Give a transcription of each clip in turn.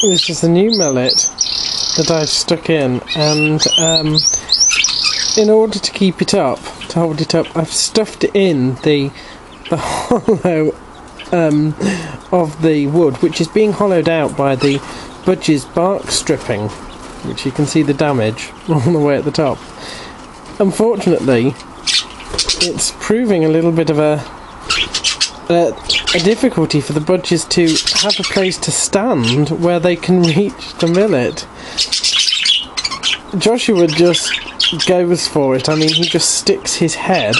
This is the new millet that I've stuck in, and in order to keep it up, to hold it up, I've stuffed it in the hollow of the wood, which is being hollowed out by the Budgies bark stripping, which you can see the damage all the way at the top. Unfortunately, it's proving a little bit of a difficulty for the Budgies to have a place to stand where they can reach the millet. Joshua just goes for it. I mean, he just sticks his head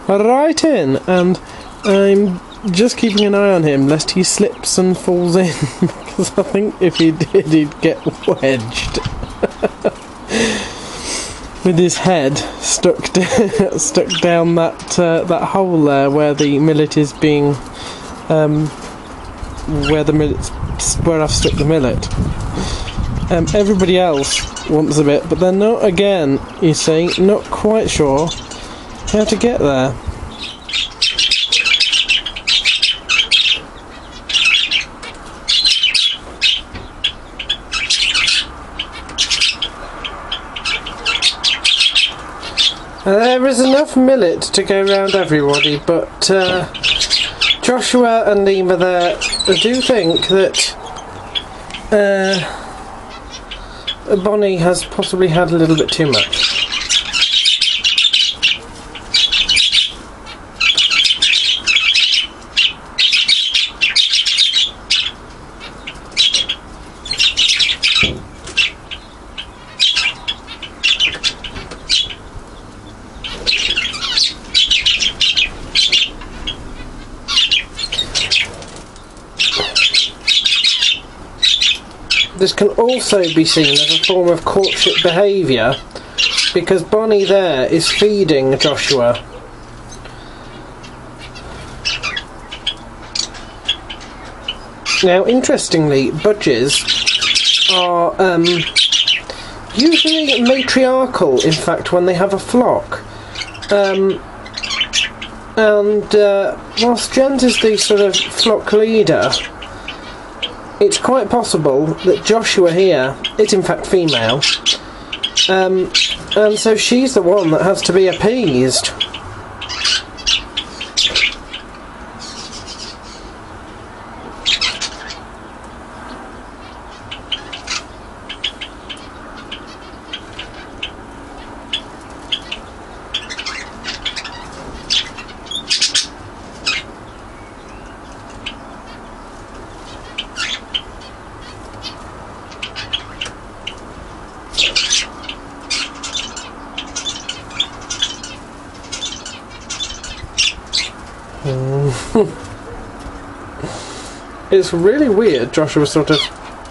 right in, and I'm just keeping an eye on him lest he slips and falls in, because I think if he did, he'd get wedged with his head stuck down that hole there where the millet is being where I've stuck the millet. Everybody else wants a bit, but they're not, again, you see, not quite sure how to get there. There is enough millet to go round everybody, but Joshua and Lima there do think that Bonnie has possibly had a little bit too much. This can also be seen as a form of courtship behaviour, because Bonnie there is feeding Joshua. Now, interestingly, Budgies are usually matriarchal, in fact, when they have a flock. Whilst Jens is the sort of flock leader, it's quite possible that Joshua here is in fact female, and so she's the one that has to be appeased. It's really weird, Joshua sort of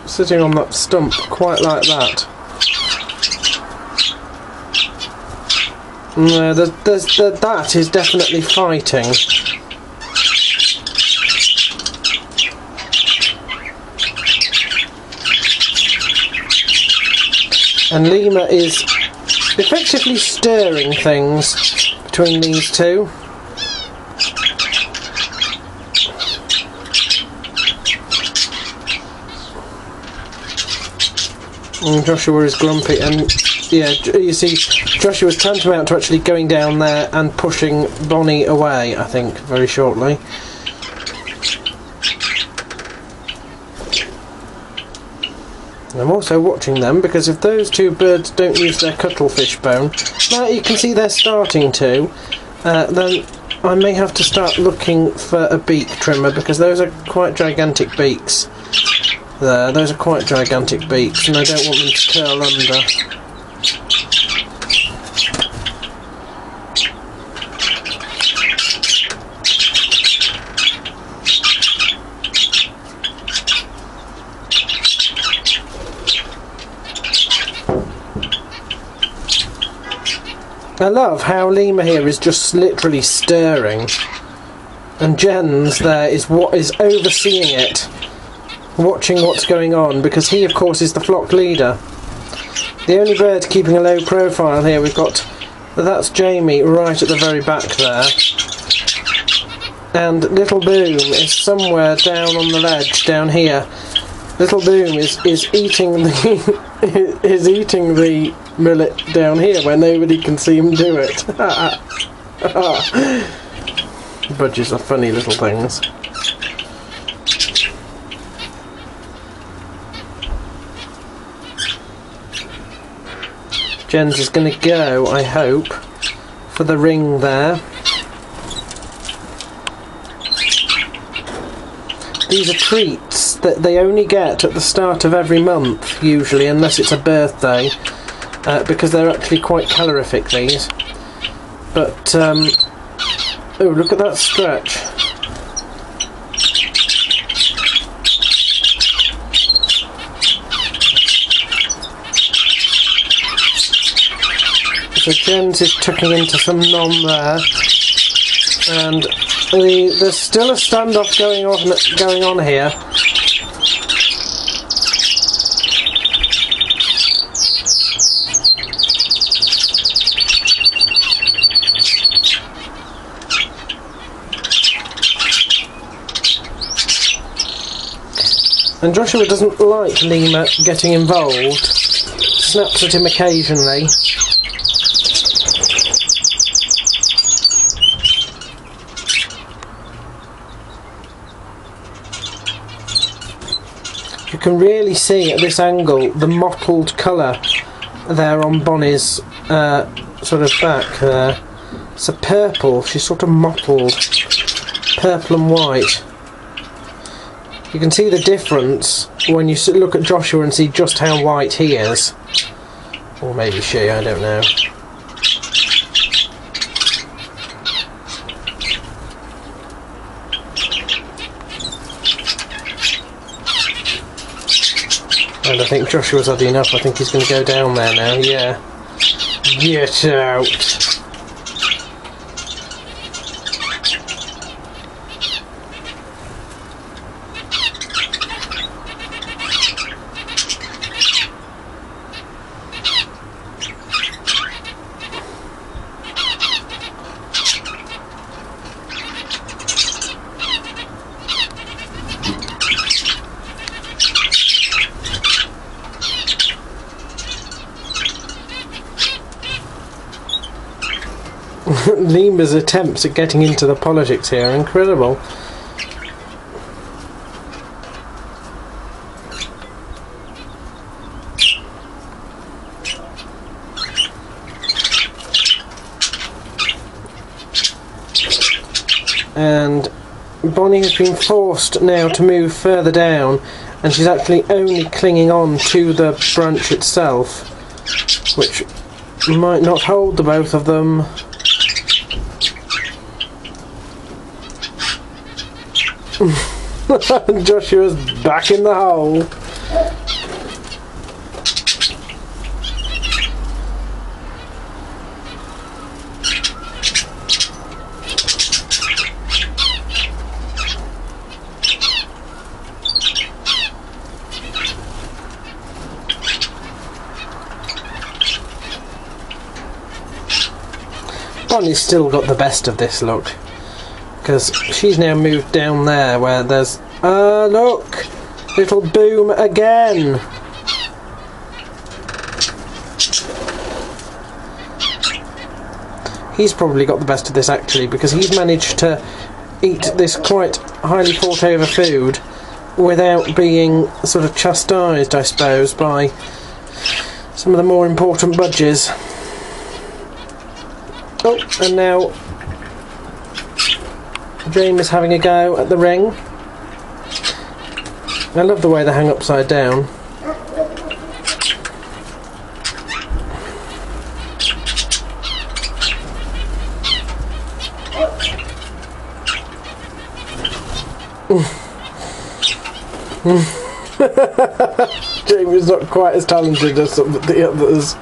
sitting on that stump quite like that. No, that is definitely fighting. And Lima is effectively stirring things between these two. And Joshua is grumpy, and yeah, you see Joshua's tantamount to actually going down there and pushing Bonnie away, I think, very shortly. I'm also watching them, because if those two birds don't use their cuttlefish bone, now you can see they're starting to, then I may have to start looking for a beak trimmer, because those are quite gigantic beaks. There, those are quite gigantic beaks, and I don't want them to curl under. I love how Lima here is just literally stirring, and Jens there is what is overseeing it, watching what's going on, because he of course is the flock leader. The only bird keeping a low profile here, we've got, that's Jamie right at the very back there. and Little Boom is somewhere down on the ledge down here. Little Boom is eating the is eating the millet down here where nobody can see him do it. Budgies are funny little things. Jens is going to go, I hope, for the ring there. These are treats that they only get at the start of every month, usually, unless it's a birthday, because they're actually quite calorific, these. But, oh, look at that stretch. So Jens is tucking into some nom there, and there's still a standoff going on here. And Joshua doesn't like Lima getting involved, snaps at him occasionally. You can really see at this angle the mottled colour there on Bonnie's sort of back there. It's a purple, she's sort of mottled, purple and white. You can see the difference when you look at Joshua and see just how white he is. Or maybe she, I don't know. And I think Joshua's had enough. I think he's going to go down there now. Yeah. Get out. Lima's attempts at getting into the politics here are incredible. And Bonnie has been forced now to move further down, and she's actually only clinging on to the branch itself, which might not hold the both of them. Joshua's back in the hole. Bonnie's still got the best of this look, because she's now moved down there where there's... look! Little Boom again! He's probably got the best of this actually, because he's managed to eat this quite highly thought over food without being sort of chastised, I suppose, by some of the more important budgies. Oh, and now James is having a go at the ring. I love the way they hang upside down. James is not quite as talented as some of the others.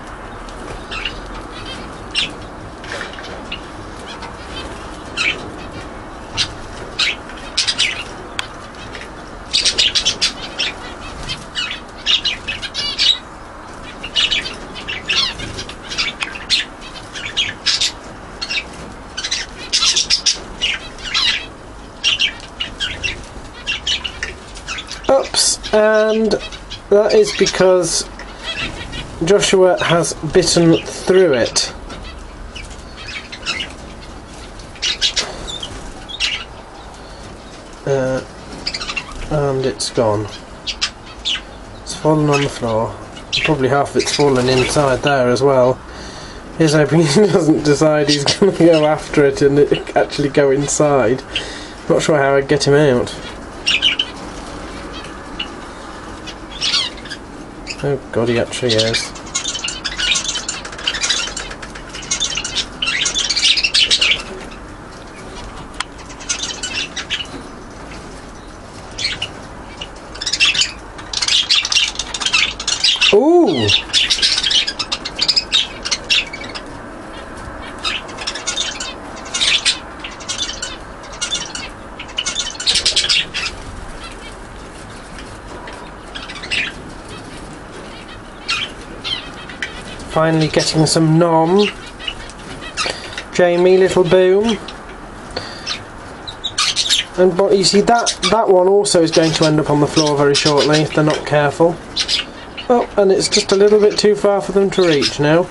and that is because Joshua has bitten through it. And it's gone. It's fallen on the floor. Probably half of it's fallen inside there as well. Here's hoping he doesn't decide he's going to go after it and it actually go inside. Not sure how I'd get him out. Oh god, he actually is. Ooh! Finally getting some nom. Jamie, little boom. But you see that one also is going to end up on the floor very shortly if they're not careful. Oh, and it's just a little bit too far for them to reach now.